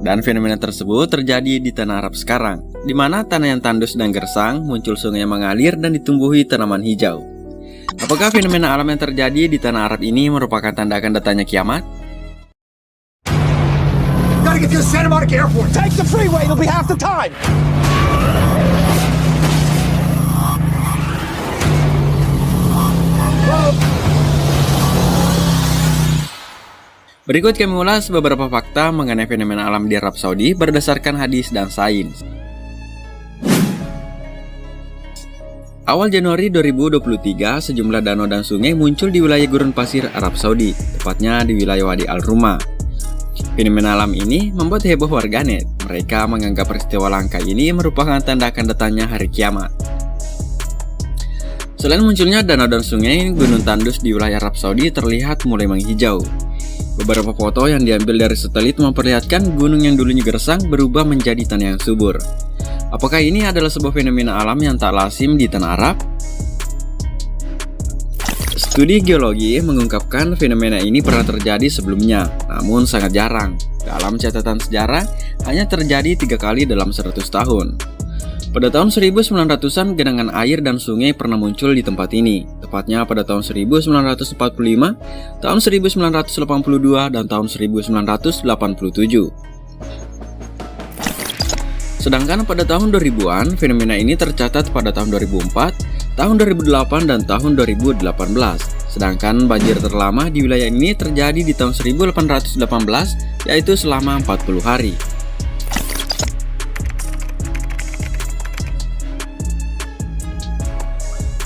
Dan fenomena tersebut terjadi di tanah Arab sekarang, di mana tanah yang tandus dan gersang, muncul sungai yang mengalir dan ditumbuhi tanaman hijau. Apakah fenomena alam yang terjadi di tanah Arab ini merupakan tanda akan datangnya kiamat? Gotta get to the Santa Monica Airport. Take the freeway, it'll be half the time. Berikut kami ulas beberapa fakta mengenai fenomena alam di Arab Saudi berdasarkan hadis dan sains. Awal Januari 2023, sejumlah danau dan sungai muncul di wilayah gurun pasir Arab Saudi, tepatnya di wilayah Wadi Al-Rumah. Fenomena alam ini membuat heboh warganet. Mereka menganggap peristiwa langka ini merupakan tanda akan datangnya hari kiamat. Selain munculnya danau dan sungai, gunung tandus di wilayah Arab Saudi terlihat mulai menghijau. Beberapa foto yang diambil dari satelit memperlihatkan gunung yang dulunya gersang berubah menjadi tanah yang subur. Apakah ini adalah sebuah fenomena alam yang tak lazim di tanah Arab? Studi geologi mengungkapkan fenomena ini pernah terjadi sebelumnya, namun sangat jarang. Dalam catatan sejarah, hanya terjadi 3 kali dalam 100 tahun. Pada tahun 1900-an, genangan air dan sungai pernah muncul di tempat ini, tepatnya pada tahun 1945, tahun 1982, dan tahun 1987. Sedangkan pada tahun 2000-an, fenomena ini tercatat pada tahun 2004, tahun 2008, dan tahun 2018. Sedangkan banjir terlama di wilayah ini terjadi di tahun 1818, yaitu selama 40 hari.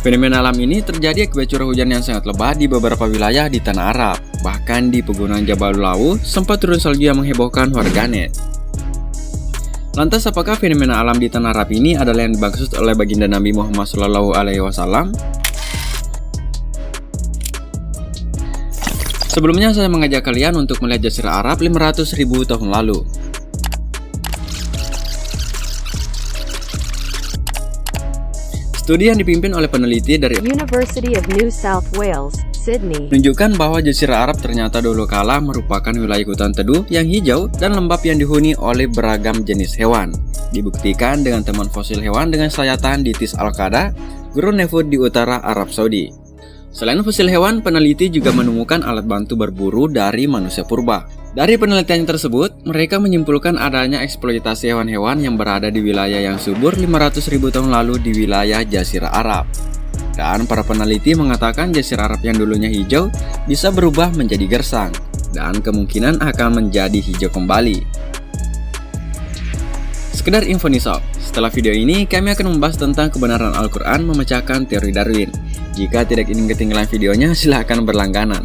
Fenomena alam ini terjadi akibat curah hujan yang sangat lebat di beberapa wilayah di tanah Arab. Bahkan di pegunungan Jabal Lawu sempat turun salju yang menghebohkan warganet. Lantas apakah fenomena alam di tanah Arab ini adalah yang dimaksud oleh baginda Nabi Muhammad SAW? Sebelumnya saya mengajak kalian untuk melihat Jazirah Arab 500.000 tahun lalu. Studi yang dipimpin oleh peneliti dari University of New South Wales, Sydney, menunjukkan bahwa Jazirah Arab ternyata dulu kala merupakan wilayah hutan teduh yang hijau dan lembab yang dihuni oleh beragam jenis hewan. Dibuktikan dengan temuan fosil hewan dengan sayatan di Tis Al-Qada, Gurun Nefud di utara Arab Saudi. Selain fosil hewan, peneliti juga menemukan alat bantu berburu dari manusia purba. Dari penelitian tersebut, mereka menyimpulkan adanya eksploitasi hewan-hewan yang berada di wilayah yang subur 500.000 tahun lalu di wilayah Jazirah Arab. Dan para peneliti mengatakan Jazirah Arab yang dulunya hijau bisa berubah menjadi gersang, dan kemungkinan akan menjadi hijau kembali. Sekedar info nih sob, setelah video ini kami akan membahas tentang kebenaran Al-Quran memecahkan teori Darwin. Jika tidak ingin ketinggalan videonya, silahkan berlangganan.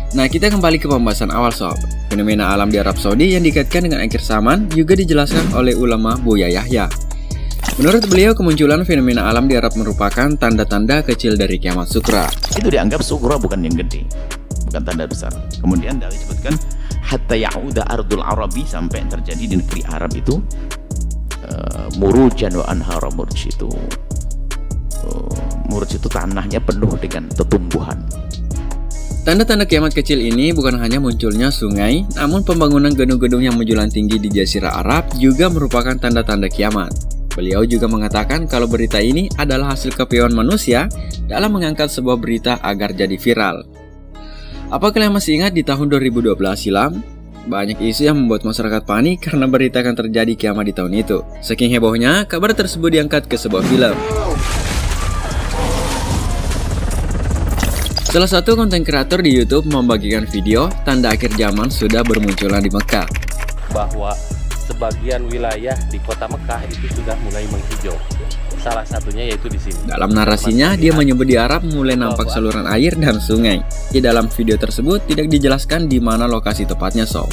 Nah, kita kembali ke pembahasan awal sob. Fenomena alam di Arab Saudi yang dikaitkan dengan akhir zaman juga dijelaskan oleh ulama Buya Yahya. Menurut beliau, kemunculan fenomena alam di Arab merupakan tanda-tanda kecil dari kiamat sukra. Itu dianggap sukra bukan yang gede, bukan tanda besar. Kemudian dari disebutkan hatta ya'uda ardul arabi, sampai yang terjadi di negeri Arab itu murujan wa anhara murj itu. Murj itu tanahnya penuh dengan tumbuhan. Tanda-tanda kiamat kecil ini bukan hanya munculnya sungai, namun pembangunan gedung-gedung yang menjulang tinggi di Jazirah Arab juga merupakan tanda-tanda kiamat. Beliau juga mengatakan kalau berita ini adalah hasil kepiawaian manusia dalam mengangkat sebuah berita agar jadi viral. Apa kalian masih ingat di tahun 2012 silam? Banyak isu yang membuat masyarakat panik karena berita akan terjadi kiamat di tahun itu. Saking hebohnya, kabar tersebut diangkat ke sebuah film. Salah satu konten kreator di YouTube membagikan video tanda akhir zaman sudah bermunculan di Mekah. Bahwa sebagian wilayah di kota Mekah itu sudah mulai menghijau. Salah satunya yaitu di sini. Dalam narasinya, dia menyebut di Arab mulai nampak saluran air dan sungai. Di dalam video tersebut tidak dijelaskan di mana lokasi tepatnya sob.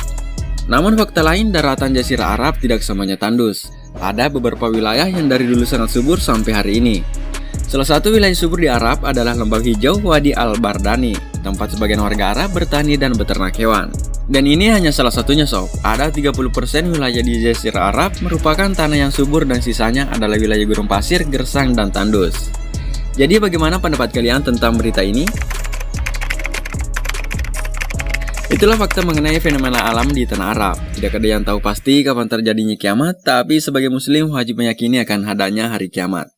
Namun fakta lain, daratan Jazirah Arab tidak semuanya tandus. Ada beberapa wilayah yang dari dulu sangat subur sampai hari ini. Salah satu wilayah subur di Arab adalah lembah hijau Wadi Al-Bardani, tempat sebagian warga Arab bertani dan beternak hewan. Dan ini hanya salah satunya sob. Ada 30% wilayah di Jazirah Arab merupakan tanah yang subur dan sisanya adalah wilayah gurun pasir, gersang, dan tandus. Jadi bagaimana pendapat kalian tentang berita ini? Itulah fakta mengenai fenomena alam di tanah Arab. Tidak ada yang tahu pasti kapan terjadinya kiamat, tapi sebagai muslim wajib meyakini akan adanya hari kiamat.